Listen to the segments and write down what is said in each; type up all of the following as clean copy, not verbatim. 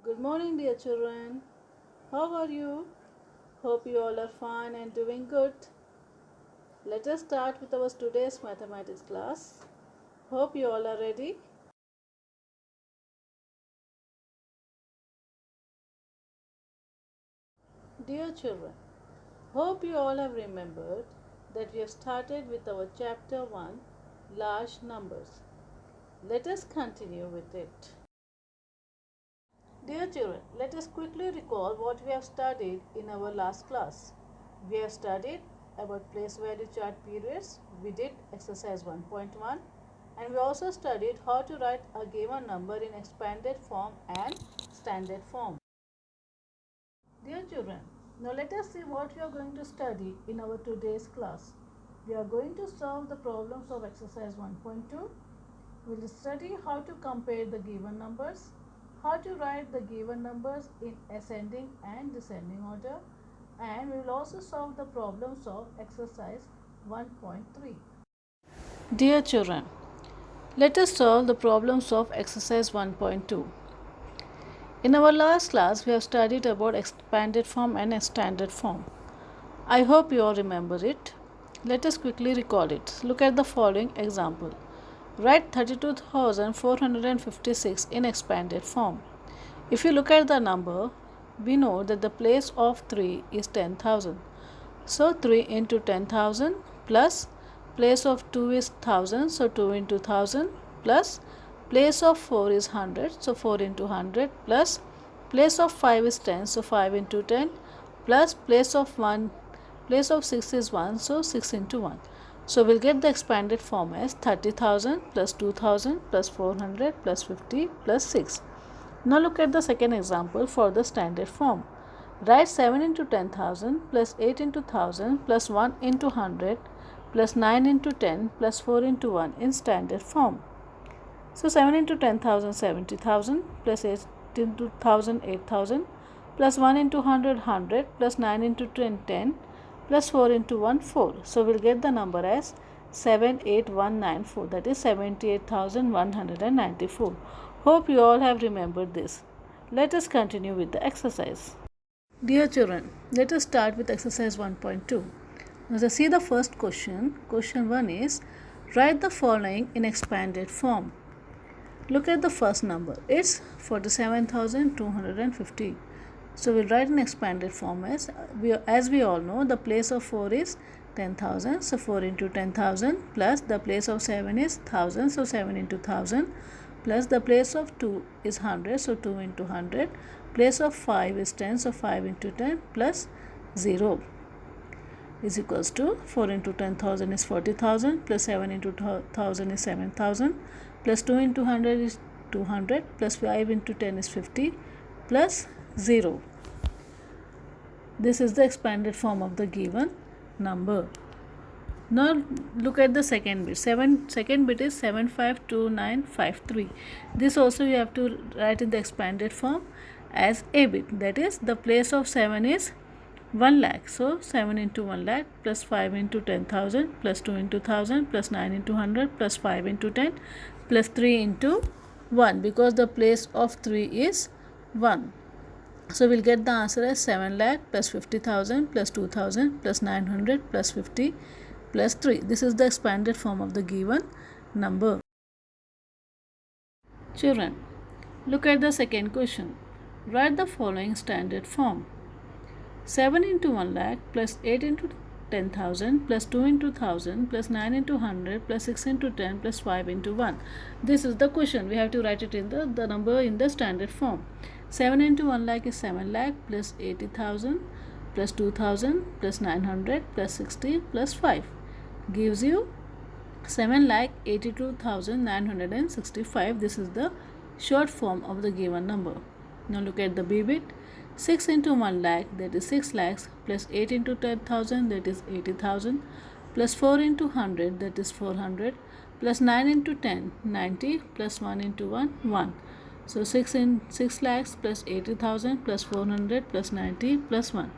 Good morning, dear children. How are you? Hope you all are fine and doing good. Let us start with our today's mathematics class. Hope you all are ready. Dear children, hope you all have remembered that we have started with our chapter 1, large numbers. Let us continue with it. Dear children, let us quickly recall what we have studied in our last class. We have studied about place value chart periods. We did exercise 1.1 and we also studied how to write a given number in expanded form and standard form. Dear children, now let us see what we are going to study in our today's class. We are going to solve the problems of exercise 1.2. We will study how to compare the given numbers, how to write the given numbers in ascending and descending order, and we will also solve the problems of exercise 1.3. Dear children, let us solve the problems of exercise 1.2. In our last class, we have studied about expanded form and standard form. I hope you all remember it. Let us quickly recall it. Look at the following example. Write 32,456 in expanded form. If you look at the number, we know that the place of 3 is 10,000. So 3 into 10,000 plus place of 2 is 1000, so 2 into 1000 plus place of 4 is 100, so 4 into 100 plus place of 5 is 10, so 5 into 10 plus place of 6 is 1, so 6 into 1. So we'll get the expanded form as 30,000 plus 2,000 plus 400 plus 50 plus 6. Now look at the second example for the standard form. Write 7 into 10,000 plus 8 into 1000 plus 1 into 100 plus 9 into 10 plus 4 into 1 in standard form. So 7 into 10,000 70,000 plus 8 into 1000 8,000 plus 1 into 100 plus 9 into 10 plus 4 into 1 4. So we'll get the number as 78194, that is 78,194. Hope you all have remembered this. Let us continue with the exercise. Dear children, let us start with exercise 1.2. Now let's see the first question. Question 1 is write the following in expanded form. Look at the first number. It's 47,250. So we'll write in expanded form as we all know the place of 4 is 10,000. So 4 into 10,000 plus the place of 7 is 1000. So 7 into 1000 plus the place of 2 is 100. So 2 into 100. Place of 5 is 10. So 5 into 10 plus 0 is equals to 4 into 10,000 is 40,000 plus 7 into 1000 is 7,000 plus 2 into 100 is 200 plus 5 into 10 is 50 plus 0. This is the expanded form of the given number. Now look at the second bit. Second bit is 752953. This also you have to write in the expanded form as a bit. That is the place of 7 is 1 lakh. So 7 into 1 lakh plus 5 into 10,000 plus 2 into 1000 plus 9 into 100 plus 5 into 10 plus 3 into 1, because the place of 3 is 1. So we'll get the answer as 7 lakh plus 50,000 plus 2,000 plus 900 plus 50 plus 3. This is the expanded form of the given number. Children, look at the second question. Write the following standard form. 7 into 1 lakh plus 8 into 10,000 plus 2 into 1000 plus 9 into 100 plus 6 into 10 plus 5 into 1. This is the question. We have to write it in the number in the standard form. 7 into 1 lakh is 7 lakh plus 80,000 plus 2,000 plus 900 plus 60 plus 5 gives you 7,82,965. This is the short form of the given number. Now look at the B bit. 6 into 1 lakh, that is 6 lakhs, plus 8 into 10,000, that is 80,000, plus 4 into 100, that is 400, plus 9 into 10, 90, plus 1 into 1, 1. So 6 lakhs plus 80,000 plus 400 plus 90 plus 1.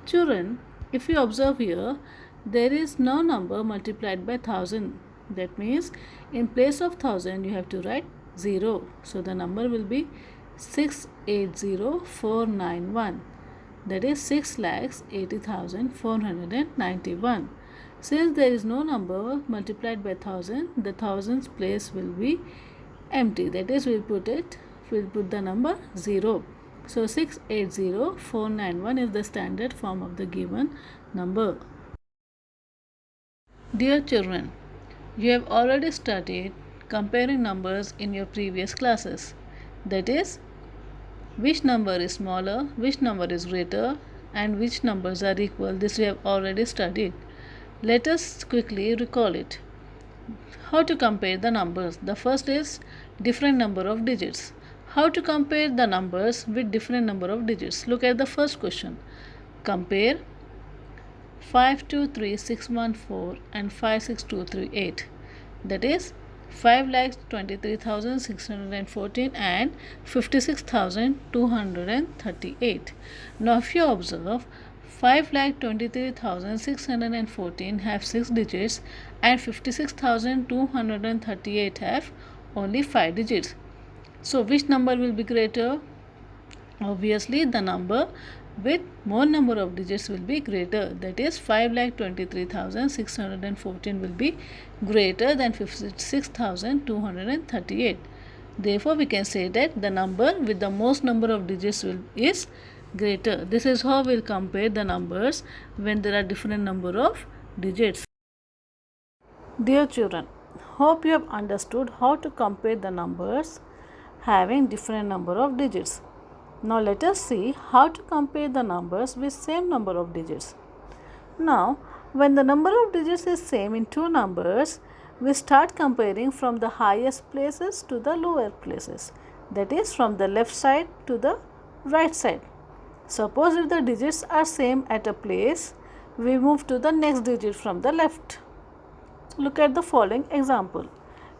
Children, if you observe here, there is no number multiplied by 1000. That means in place of 1000 you have to write 0. So the number will be 680,491. That is 6,80,491. Since there is no number multiplied by 1000, the thousands place will be empty. That is, we'll put the number 0. So 680,491 is the standard form of the given number. Dear children, you have already studied comparing numbers in your previous classes. That is, which number is smaller, which number is greater, and which numbers are equal. This we have already studied. Let us quickly recall it. How to compare the numbers? The first is different number of digits. How to compare the numbers with different number of digits? Look at the first question. Compare 523,614 and 56238. That is 5,23,614 and 56,238. Now if you observe, 5,23,614 have 6 digits and 56,238 have only 5 digits. So which number will be greater? Obviously the number with more number of digits will be greater. That is 5,23,614 will be greater than 56,238. Therefore we can say that the number with the most number of digits is greater. This is how we'll compare the numbers when there are different number of digits. Dear children, hope you have understood how to compare the numbers having different number of digits. Now let us see how to compare the numbers with same number of digits. Now when the number of digits is same in two numbers, we start comparing from the highest places to the lower places. That is, from the left side to the right side. Suppose if the digits are same at a place, we move to the next digit from the left. Look at the following example.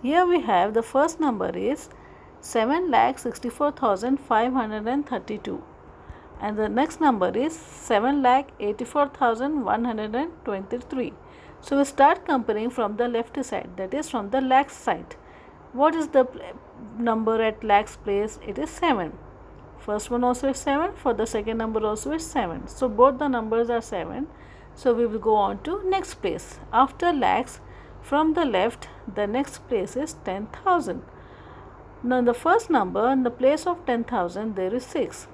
Here we have the first number is 7,64,532 and the next number is 7,84,123. So we start comparing from the left side, that is from the lakhs side. What is the number at lakhs place? It is 7. First one also is 7, for the second number also is 7. So both the numbers are 7. So we will go on to next place. After lakhs, from the left, the next place is 10,000. Now in the first number, in the place of 10,000 there is 6,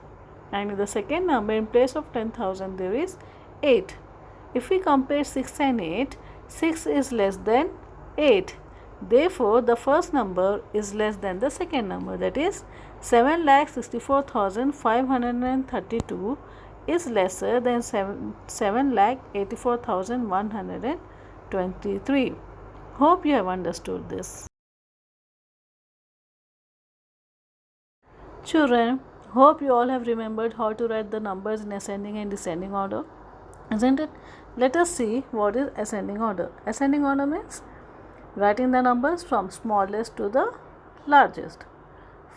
and in the second number in place of 10,000 there is 8. If we compare 6 and 8, 6 is less than 8. Therefore the first number is less than the second number, that is 7,64,532 is lesser than 7,84,123. Hope you have understood this. Children, hope you all have remembered how to write the numbers in ascending and descending order, isn't it? Let us see what is ascending order. Ascending order means writing the numbers from smallest to the largest.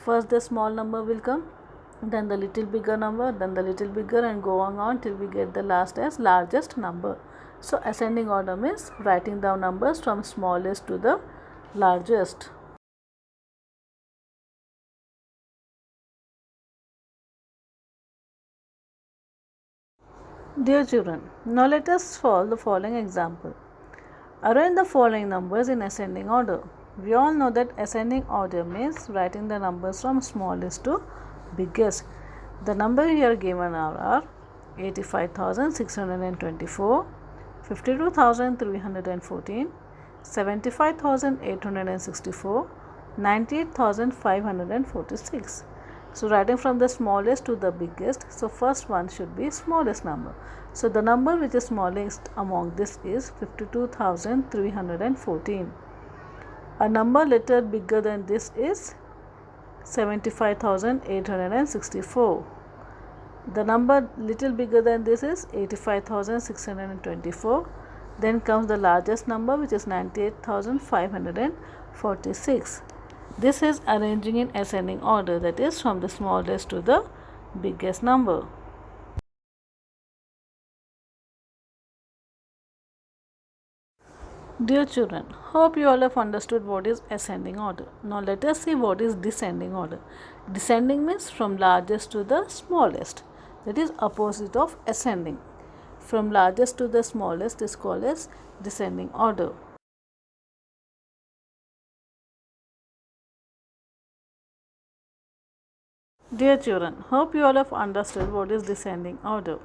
First the small number will come, then the little bigger number, then the little bigger, and going on till we get the last as largest number. So ascending order means writing down numbers from smallest to the largest. Dear children, now let us solve the following example. Arrange the following numbers in ascending order. We all know that ascending order means writing the numbers from smallest to biggest. The number here given are 85,624, 52,314, 75,864, 98,546. So writing from the smallest to the biggest, so first one should be smallest number. So the number which is smallest among this is 52,314. A number little bigger than this is 75,864. The number little bigger than this is 85,624. Then comes the largest number, which is 98,546. This is arranging in ascending order, that is from the smallest to the biggest number. Dear children, hope you all have understood what is ascending order. Now let us see what is descending order. Descending means from largest to the smallest. That is opposite of ascending. From largest to the smallest is called as descending order. Dear children, hope you all have understood what is descending order.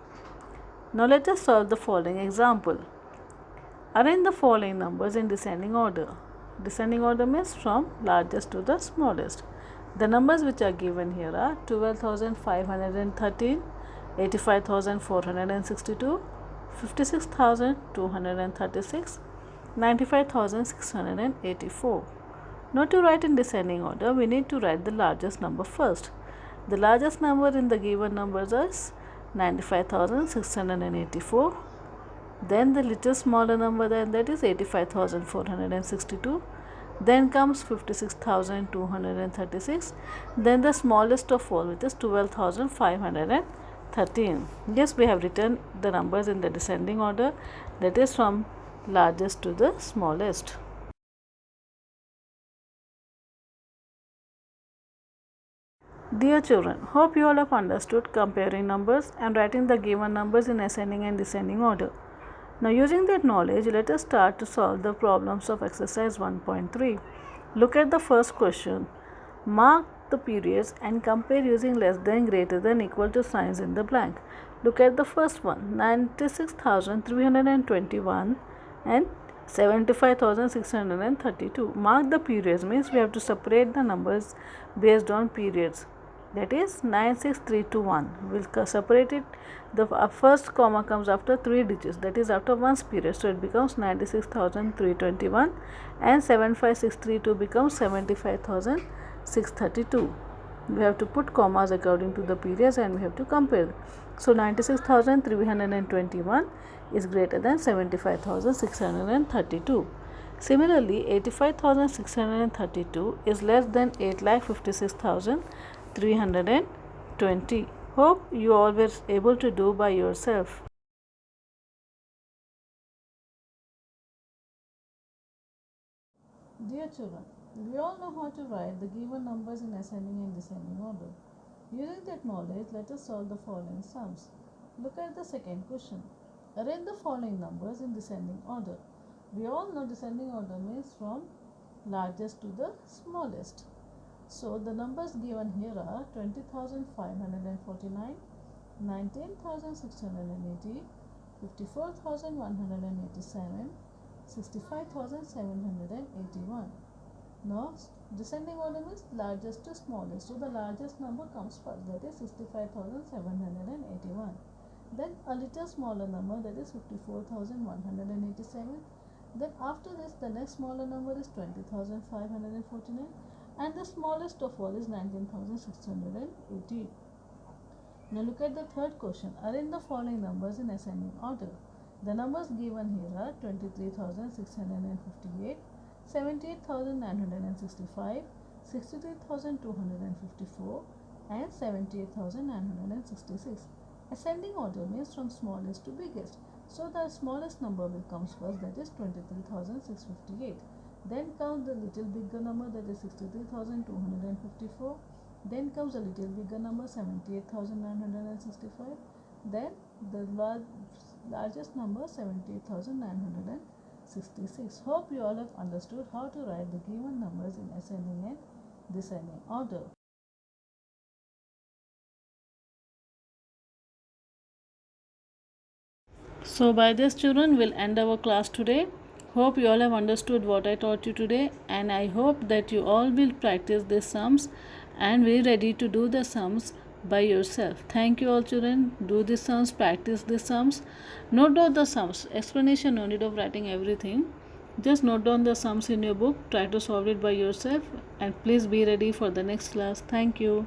Now let us solve the following example. Arrange the following numbers in descending order. Descending order means from largest to the smallest. The numbers which are given here are 12,513, 85,462, 56,236, 95,684. Now to write in descending order, we need to write the largest number first. The largest number in the given numbers is 95,684. Then the little smaller number than that is 85,462. Then comes 56,236. Then the smallest of all, which is 12,513. Yes, we have written the numbers in the descending order, that is from largest to the smallest. Dear children, hope you all have understood comparing numbers and writing the given numbers in ascending and descending order. Now using that knowledge, let us start to solve the problems of exercise 1.3. Look at the first question. Mark the periods and compare using less than, greater than, equal to signs in the blank. Look at the first one, 96,321 and 75,632. Mark the periods means we have to separate the numbers based on periods. That is 96321. We'll separate it. The first comma comes after 3 digits, that is after one's period, so it becomes 96,321 and 75632 becomes 75,632. We have to put commas according to the periods and we have to compare. So 96,321 is greater than 75,632. Similarly, 85,632 is less than 8,56,320. Hope you all were able to do by yourself. Dear children, we all know how to write the given numbers in ascending and descending order. Using that knowledge, let us solve the following sums. Look at the second question. Arrange the following numbers in descending order. We all know descending order means from largest to the smallest. So the numbers given here are 20,549, 19,680, 54,187, 65,781. Now descending order means largest to smallest. So the largest number comes first, that is 65,781. Then a little smaller number, that is 54,187. Then after this, the next smaller number is 20,549 and the smallest of all is 19,680. Now look at the third question. Arrange the following numbers in ascending order. The numbers given here are 23,658, 78,965, 63,254 and 78,966. Ascending order means from smallest to biggest. So the smallest number will comes first, that is 23,658. Then comes the little bigger number, that is 63,254. Then comes a little bigger number, 78,965. Then the largest number, 78,966. Hope you all have understood how to write the given numbers in ascending and descending order. So by this, children, we'll end our class today. Hope you all have understood what I taught you today, and I hope that you all will practice these sums and be ready to do the sums by yourself. Thank you all, children. Do these sums, practice these sums. Note down the sums. Explanation, no need of writing everything. Just note down the sums in your book. Try to solve it by yourself, and please be ready for the next class. Thank you.